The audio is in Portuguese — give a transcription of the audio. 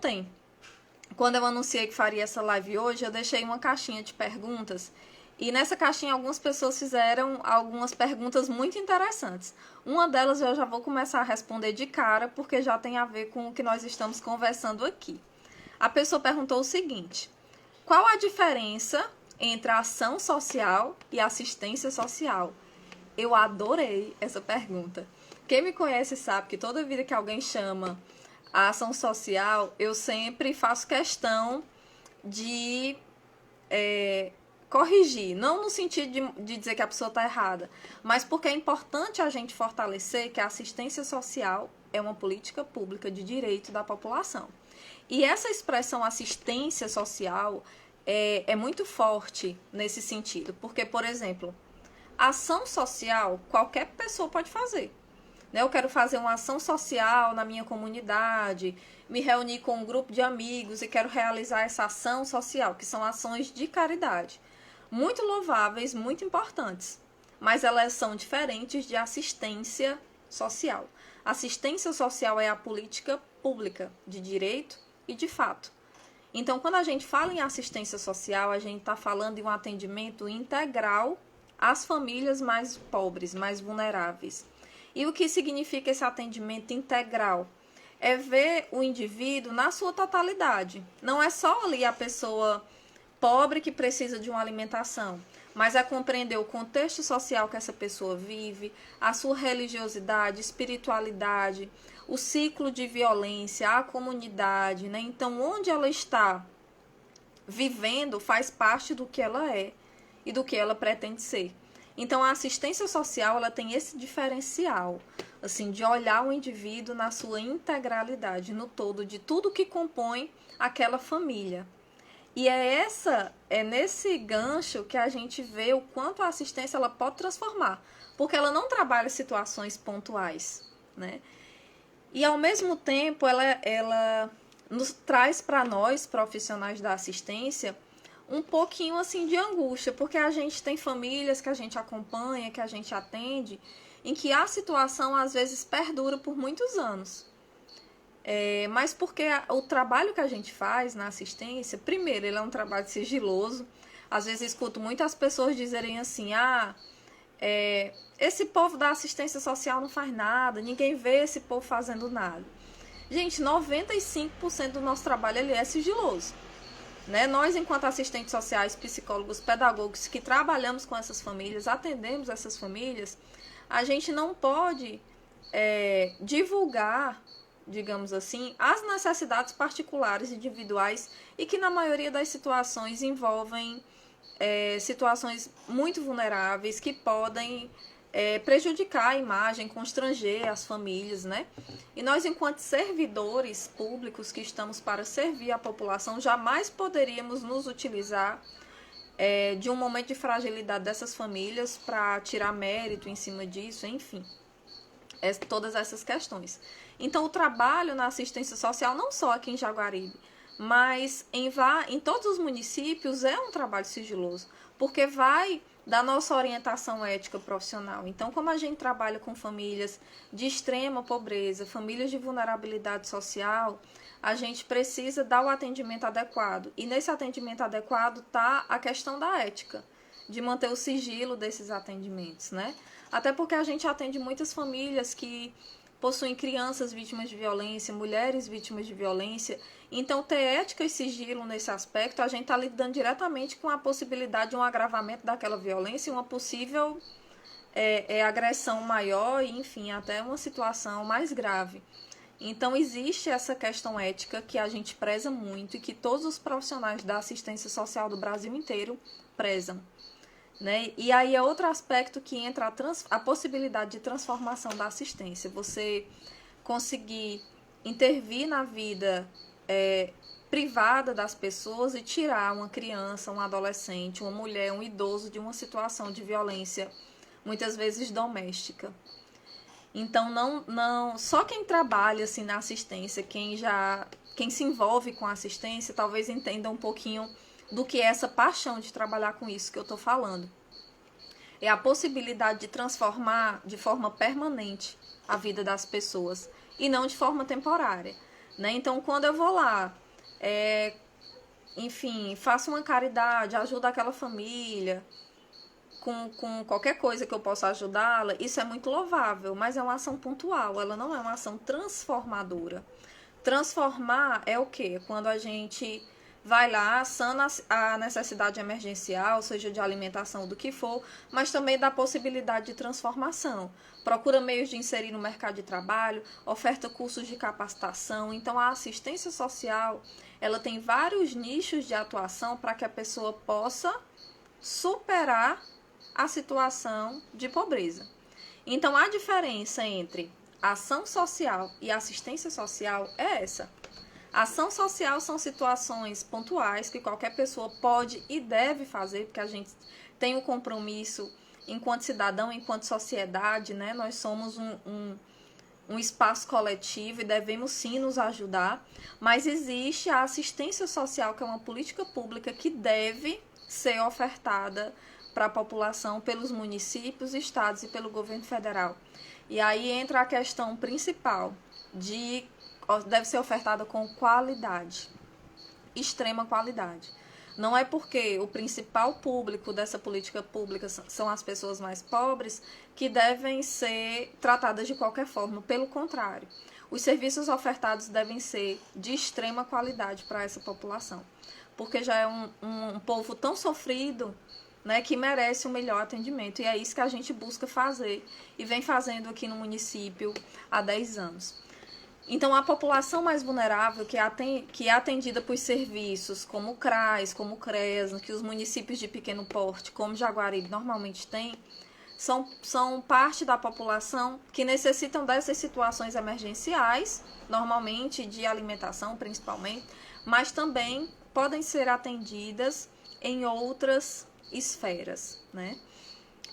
Ontem, quando eu anunciei que faria essa live hoje, eu deixei uma caixinha de perguntas. E nessa caixinha algumas pessoas fizeram algumas perguntas muito interessantes. Uma delas eu já vou começar a responder de cara, porque já tem a ver com o que nós estamos conversando aqui. A pessoa perguntou o seguinte: qual a diferença entre a ação social e assistência social? Eu adorei essa pergunta. Quem me conhece sabe que toda vida que alguém chama a ação social, eu sempre faço questão de corrigir, não no sentido de dizer que a pessoa está errada, mas porque é importante a gente fortalecer que a assistência social é uma política pública de direito da população. E essa expressão assistência social é muito forte nesse sentido, porque, por exemplo, ação social qualquer pessoa pode fazer. Eu quero fazer uma ação social na minha comunidade, me reunir com um grupo de amigos e quero realizar essa ação social, que são ações de caridade. Muito louváveis, muito importantes, mas elas são diferentes de assistência social. Assistência social é a política pública de direito e de fato. Então, quando a gente fala em assistência social, a gente está falando de um atendimento integral às famílias mais pobres, mais vulneráveis. E o que significa esse atendimento integral? É ver o indivíduo na sua totalidade. Não é só ali a pessoa pobre que precisa de uma alimentação, mas é compreender o contexto social que essa pessoa vive, a sua religiosidade, espiritualidade, o ciclo de violência, a comunidade, né? Então, onde ela está vivendo faz parte do que ela é e do que ela pretende ser. Então, a assistência social ela tem esse diferencial, assim, de olhar o indivíduo na sua integralidade, no todo, de tudo que compõe aquela família. E é nesse gancho que a gente vê o quanto a assistência ela pode transformar, porque ela não trabalha situações pontuais, né? E ao mesmo tempo ela nos traz para nós, profissionais da assistência, um pouquinho assim de angústia, porque a gente tem famílias que a gente acompanha, que a gente atende, em que a situação às vezes perdura por muitos anos. Mas porque o trabalho que a gente faz na assistência, primeiro, ele é um trabalho sigiloso. Às vezes escuto muitas pessoas dizerem assim, esse povo da assistência social não faz nada, ninguém vê esse povo fazendo nada. Gente, 95% do nosso trabalho ele é sigiloso. Né? Nós, enquanto assistentes sociais, psicólogos, pedagogos que trabalhamos com essas famílias, atendemos essas famílias, a gente não pode divulgar, digamos assim, as necessidades particulares individuais e que na maioria das situações envolvem situações muito vulneráveis que podem prejudicar a imagem, constranger as famílias, né? E nós, enquanto servidores públicos que estamos para servir a população, jamais poderíamos nos utilizar de um momento de fragilidade dessas famílias para tirar mérito em cima disso, enfim. Todas essas questões. Então, o trabalho na assistência social, não só aqui em Jaguaribe, mas em todos os municípios, é um trabalho sigiloso, porque vai da nossa orientação ética profissional. Então, como a gente trabalha com famílias de extrema pobreza, famílias de vulnerabilidade social, a gente precisa dar o atendimento adequado. E nesse atendimento adequado está a questão da ética, de manter o sigilo desses atendimentos, né? Até porque a gente atende muitas famílias que possuem crianças vítimas de violência, mulheres vítimas de violência. Então, ter ética e sigilo nesse aspecto, a gente está lidando diretamente com a possibilidade de um agravamento daquela violência e uma possível agressão maior e, enfim, até uma situação mais grave. Então, existe essa questão ética que a gente preza muito e que todos os profissionais da assistência social do Brasil inteiro prezam. Né? E aí é outro aspecto que entra a possibilidade de transformação da assistência. Você conseguir intervir na vida privada das pessoas e tirar uma criança, um adolescente, uma mulher, um idoso de uma situação de violência, muitas vezes doméstica. Então, não só quem trabalha assim, na assistência, quem se envolve com a assistência, talvez entenda um pouquinho do que é essa paixão de trabalhar com isso que eu estou falando. É a possibilidade de transformar de forma permanente a vida das pessoas e não de forma temporária. né? Então, quando eu vou lá, enfim, faço uma caridade, ajudo aquela família, com qualquer coisa que eu possa ajudá-la, isso é muito louvável, mas é uma ação pontual, ela não é uma ação transformadora. Transformar é o quê? Quando a gente vai lá, sana a necessidade emergencial, seja de alimentação, do que for, mas também dá possibilidade de transformação. Procura meios de inserir no mercado de trabalho, oferta cursos de capacitação. Então, a assistência social, ela tem vários nichos de atuação para que a pessoa possa superar a situação de pobreza. Então, a diferença entre ação social e assistência social é essa. Ação social são situações pontuais que qualquer pessoa pode e deve fazer, porque a gente tem um compromisso enquanto cidadão, enquanto sociedade, né? Nós somos um espaço coletivo e devemos sim nos ajudar, mas existe a assistência social, que é uma política pública que deve ser ofertada para a população pelos municípios, estados e pelo governo federal. E aí entra a questão principal de deve ser ofertada com qualidade, extrema qualidade. Não é porque o principal público dessa política pública são as pessoas mais pobres que devem ser tratadas de qualquer forma. Pelo contrário, os serviços ofertados devem ser de extrema qualidade para essa população, porque já é um povo tão sofrido, né, que merece um melhor atendimento. E é isso que a gente busca fazer e vem fazendo aqui no município há 10 anos. Então, a população mais vulnerável, que é atendida por serviços como o CRAS, como o CREAS, que os municípios de pequeno porte, como Jaguaribe, normalmente têm, são parte da população que necessitam dessas situações emergenciais, normalmente de alimentação principalmente, mas também podem ser atendidas em outras esferas, né?